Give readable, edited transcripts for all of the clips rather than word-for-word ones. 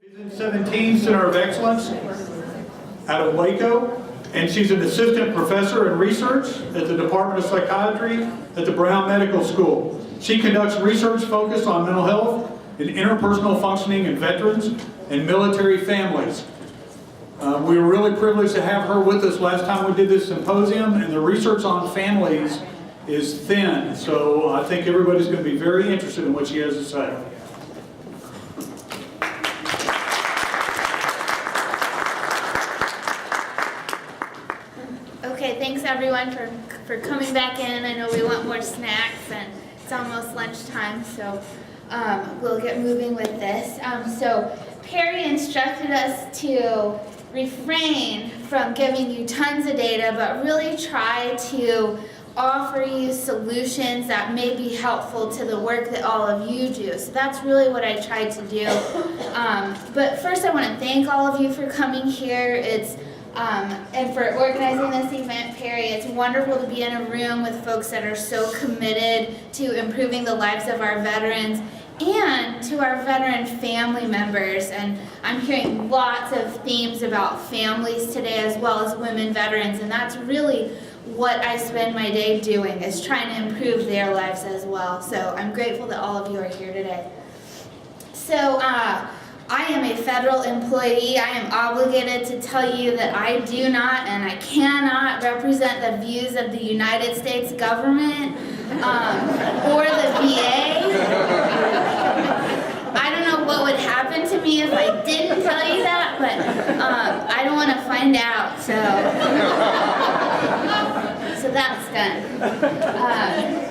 17 Center of Excellence out of Waco, and she's an assistant professor in research at the Department of Psychiatry at the Brown Medical School. She conducts research focused on mental health and interpersonal functioning in veterans and military families. We were really privileged to have her with us last time we did this symposium, and the research on families is thin, so I think everybody's going to be very interested in what she has to say. Okay, thanks everyone for coming back in. I know we want more snacks and it's almost lunchtime, so we'll get moving with this. So Perry instructed us to refrain from giving you tons of data, but really try to offer you solutions that may be helpful to the work that all of you do. So that's really what I tried to do. But first I want to thank all of you for coming here. And for organizing this event, Perry. It's wonderful to be in a room with folks that are so committed to improving the lives of our veterans and to our veteran family members. And I'm hearing lots of themes about families today as well as women veterans, and that's really what I spend my day doing, is trying to improve their lives as well. So I'm grateful that all of you are here today. So I am a federal employee. I am obligated to tell you that I do not and I cannot represent the views of the United States government or the VA. I don't know what would happen to me if I didn't tell you that, but I don't want to find out, so that's done.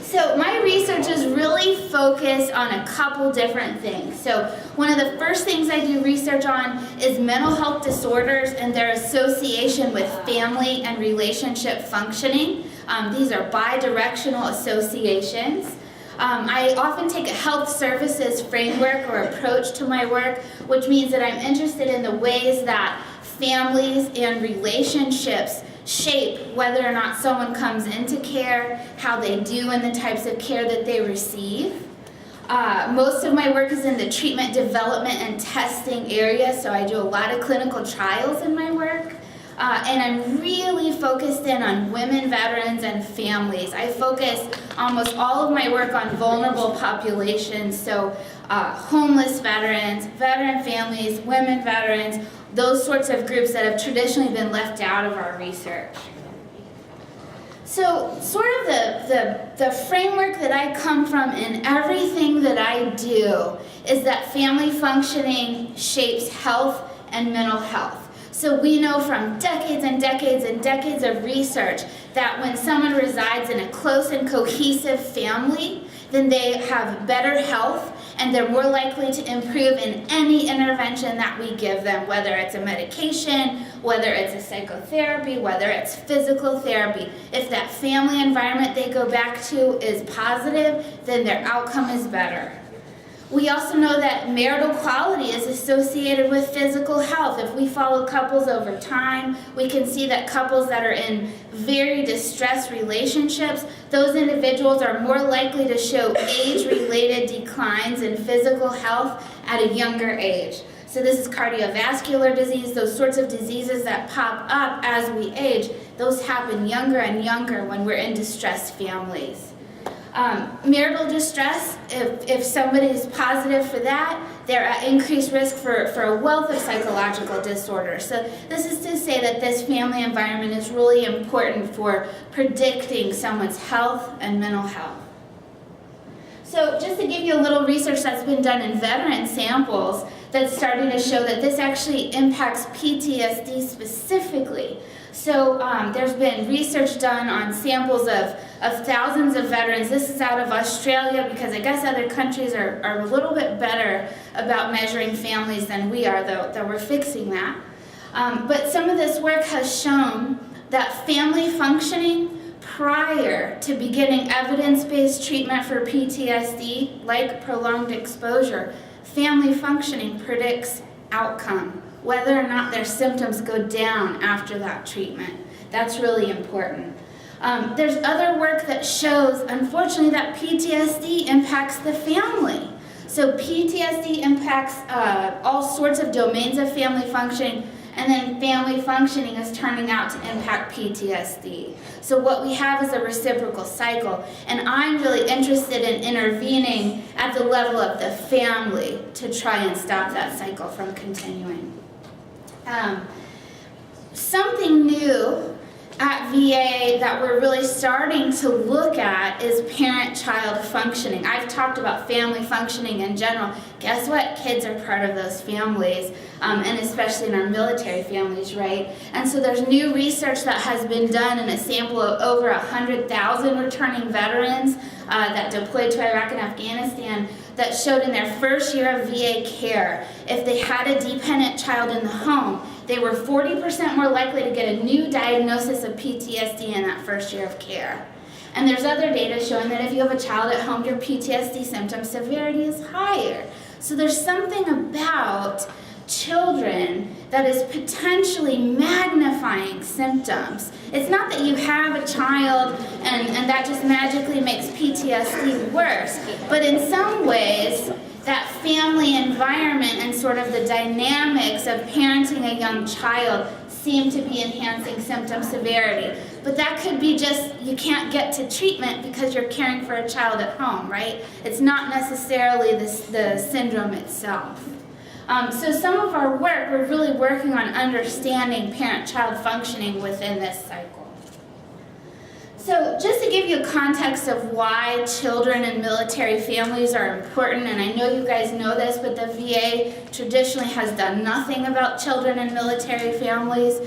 So my research is really focused on a couple different things. So one of the first things I do research on is mental health disorders and their association with family and relationship functioning. These are bidirectional associations. I often take a health services framework or approach to my work, which means that I'm interested in the ways that families and relationships shape whether or not someone comes into care, how they do in the types of care that they receive. Most of my work is in the treatment development and testing area, so I do a lot of clinical trials in my work. And I'm really focused in on women veterans and families. I focus almost all of my work on vulnerable populations, so homeless veterans, veteran families, women veterans, those sorts of groups that have traditionally been left out of our research. So sort of the framework that I come from in everything that I do is that family functioning shapes health and mental health. So we know from decades and decades and decades of research that when someone resides in a close and cohesive family, then they have better health and they're more likely to improve in any intervention that we give them, whether it's a medication, whether it's a psychotherapy, whether it's physical therapy. If that family environment they go back to is positive, then their outcome is better. We also know that marital quality is associated with physical health. If we follow couples over time, we can see that couples that are in very distressed relationships, those individuals are more likely to show age-related declines in physical health at a younger age. So this is cardiovascular disease, those sorts of diseases that pop up as we age, those happen younger and younger when we're in distressed families. Marital distress, if somebody is positive for that, they're at increased risk for a wealth of psychological disorders. So this is to say that this family environment is really important for predicting someone's health and mental health. So just to give you a little research that's been done in veteran samples that's starting to show that this actually impacts PTSD specifically. So there's been research done on samples of thousands of veterans. This is out of Australia because I guess other countries are a little bit better about measuring families than we are, though we're fixing that. But some of this work has shown that family functioning prior to beginning evidence-based treatment for PTSD, like prolonged exposure, family functioning predicts outcome, whether or not their symptoms go down after that treatment. That's really important. There's other work that shows, unfortunately, that PTSD impacts the family. So PTSD impacts all sorts of domains of family functioning, and then family functioning is turning out to impact PTSD. So what we have is a reciprocal cycle, and I'm really interested in intervening at the level of the family to try and stop that cycle from continuing. Something new at VA that we're really starting to look at is parent-child functioning. I've talked about family functioning in general. Guess what? Kids are part of those families, and especially in our military families, right? And so there's new research that has been done in a sample of over 100,000 returning veterans that deployed to Iraq and Afghanistan that showed in their first year of VA care, if they had a dependent child in the home, they were 40% more likely to get a new diagnosis of PTSD in that first year of care. And there's other data showing that if you have a child at home, your PTSD symptom severity is higher. So there's something about children that is potentially magnifying symptoms. It's not that you have a child and that just magically makes PTSD worse, but in some ways, that family environment and sort of the dynamics of parenting a young child seem to be enhancing symptom severity. But that could be just you can't get to treatment because you're caring for a child at home, right? It's not necessarily the syndrome itself. So some of our work, we're really working on understanding parent-child functioning within this cycle. So just to give you a context of why children in military families are important, and I know you guys know this, but the VA traditionally has done nothing about children in military families.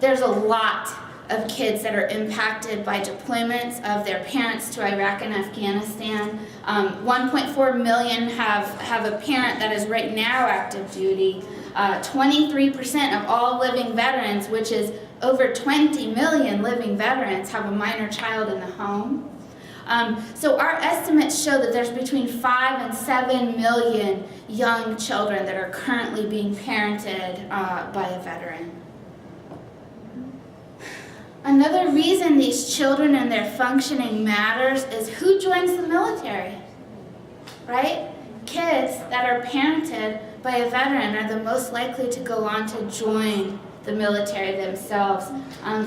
There's a lot of kids that are impacted by deployments of their parents to Iraq and Afghanistan. 1.4 million have a parent that is right now active duty. 23% of all living veterans, which is over 20 million living veterans, have a minor child in the home. So our estimates show that there's between 5 and 7 million young children that are currently being parented by a veteran. Another reason these children and their functioning matters is who joins the military, right? Kids that are parented by a veteran are the most likely to go on to join the military themselves.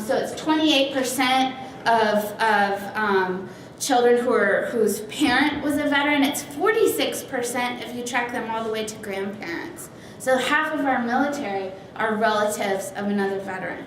So it's 28% of children whose parent was a veteran. It's 46% if you track them all the way to grandparents. So half of our military are relatives of another veteran.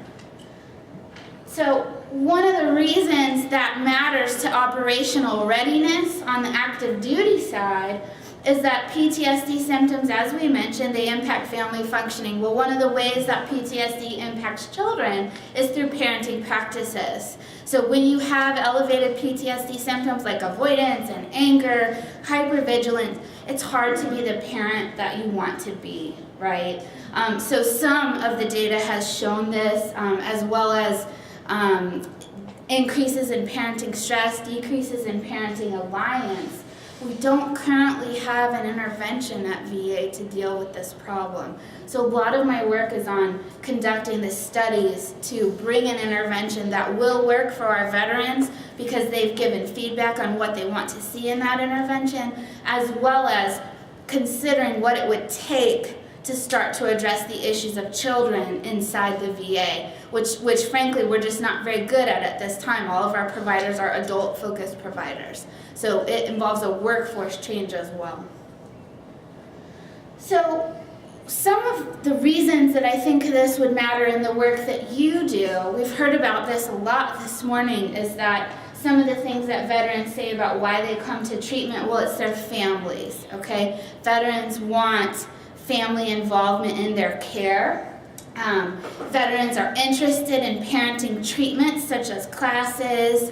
So one of the reasons that matters to operational readiness on the active duty side is that PTSD symptoms, as we mentioned, they impact family functioning. Well, one of the ways that PTSD impacts children is through parenting practices. So when you have elevated PTSD symptoms like avoidance and anger, hypervigilance, it's hard to be the parent that you want to be, right? So some of the data has shown this, as well as increases in parenting stress, decreases in parenting alliance. We don't currently have an intervention at VA to deal with this problem. So a lot of my work is on conducting the studies to bring an intervention that will work for our veterans because they've given feedback on what they want to see in that intervention, as well as considering what it would take to start to address the issues of children inside the VA, which frankly we're just not very good at this time. All of our providers are adult-focused providers. So it involves a workforce change as well. So some of the reasons that I think this would matter in the work that you do, we've heard about this a lot this morning, is that some of the things that veterans say about why they come to treatment, well, it's their families, okay? Veterans want family involvement in their care. Veterans are interested in parenting treatments such as classes.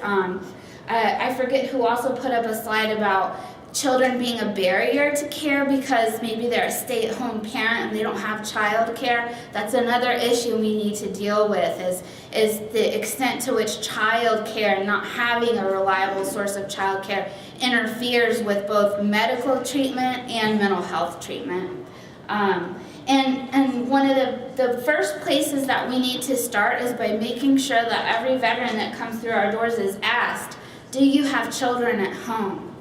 I forget who also put up a slide about children being a barrier to care because maybe they're a stay-at-home parent and they don't have child care. That's another issue we need to deal with is the extent to which child care, not having a reliable source of child care, interferes with both medical treatment and mental health treatment. And one of the first places that we need to start is by making sure that every veteran that comes through our doors is asked, do you have children at home?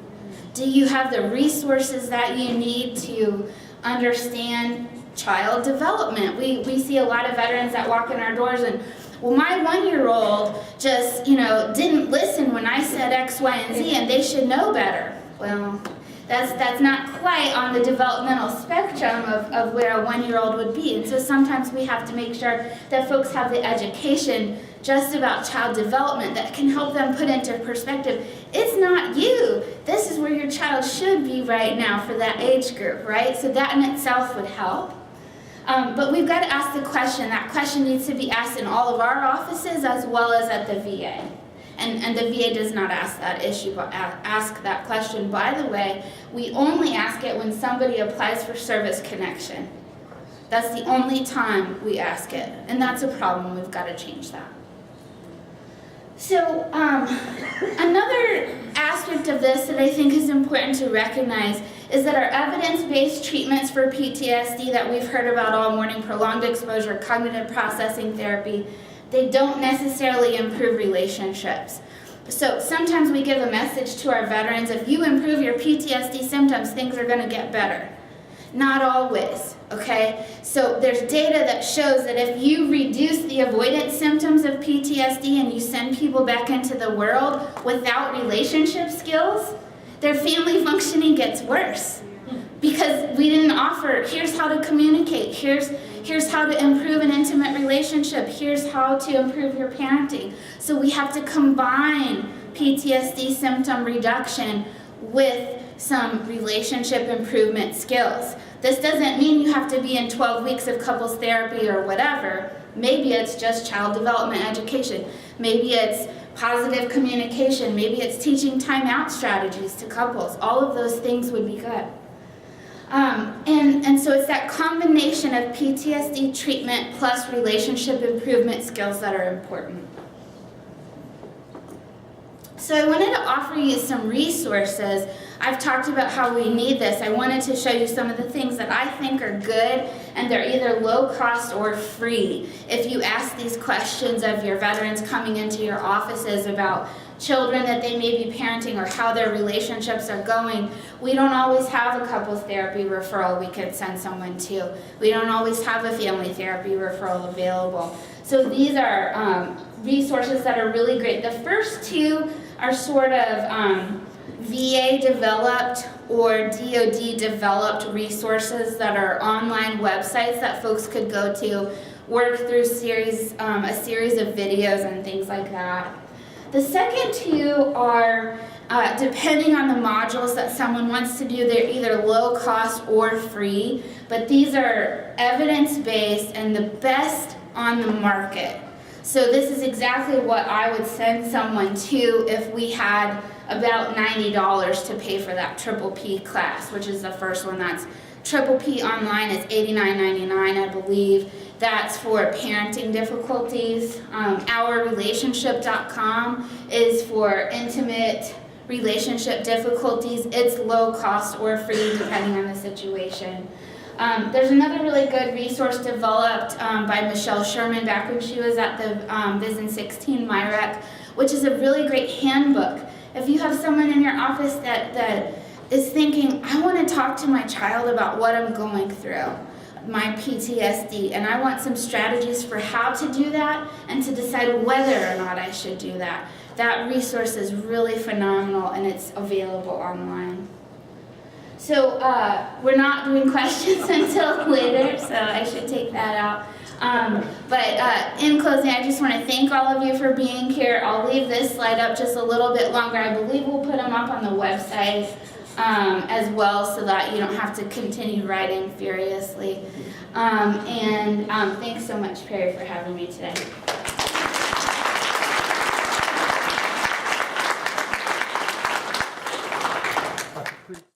Do you have the resources that you need to understand child development? We see a lot of veterans that walk in our doors and, well, my 1-year-old just, didn't listen when I said X, Y, and Z, and they should know better. Well, that's not quite on the developmental spectrum of where a 1-year-old would be. And so sometimes we have to make sure that folks have the education just about child development that can help them put into perspective, it's not you. This is where your child should be right now for that age group, right? So that in itself would help. But we've got to ask the question. That question needs to be asked in all of our offices as well as at the VA. And the VA does not ask that question. By the way, we only ask it when somebody applies for service connection. That's the only time we ask it. And that's a problem. We've got to change that. So another aspect of this that I think is important to recognize is that our evidence-based treatments for PTSD that we've heard about all morning, prolonged exposure, cognitive processing therapy, they don't necessarily improve relationships. So sometimes we give a message to our veterans, if you improve your PTSD symptoms, things are going to get better. Not always, okay? So there's data that shows that if you reduce the avoidance symptoms of PTSD and you send people back into the world without relationship skills, their family functioning gets worse. Because we didn't offer, here's how to communicate, here's how to improve an intimate relationship, here's how to improve your parenting. So we have to combine PTSD symptom reduction with some relationship improvement skills. This doesn't mean you have to be in 12 weeks of couples therapy or whatever. Maybe it's just child development education. Maybe it's positive communication. Maybe it's teaching time-out strategies to couples. All of those things would be good. And so it's that combination of PTSD treatment plus relationship improvement skills that are important. So I wanted to offer you some resources. I've talked about how we need this. I wanted to show you some of the things that I think are good, and they're either low cost or free. If you ask these questions of your veterans coming into your offices about children that they may be parenting or how their relationships are going, we don't always have a couples therapy referral we could send someone to. We don't always have a family therapy referral available. So these are resources that are really great. The first two are sort of VA developed or DoD developed resources that are online websites that folks could go to, work through a series of videos and things like that. The second two are, depending on the modules that someone wants to do, they're either low cost or free, but these are evidence-based and the best on the market. So this is exactly what I would send someone to if we had about $90 to pay for that Triple P class, which is the first one. That's Triple P online is $89.99, I believe. That's for parenting difficulties. OurRelationship.com is for intimate relationship difficulties. It's low cost or free depending on the situation. There's another really good resource developed by Michelle Sherman back when she was at the Vision 16 MyRec, which is a really great handbook. If you have someone in your office that is thinking, I want to talk to my child about what I'm going through, my PTSD, and I want some strategies for how to do that and to decide whether or not I should do that. That resource is really phenomenal and it's available online. So we're not doing questions until later, so I should take that out. But in closing, I just want to thank all of you for being here. I'll leave this slide up just a little bit longer. I believe we'll put them up on the website as well so that you don't have to continue writing furiously. Thanks so much, Perry, for having me today.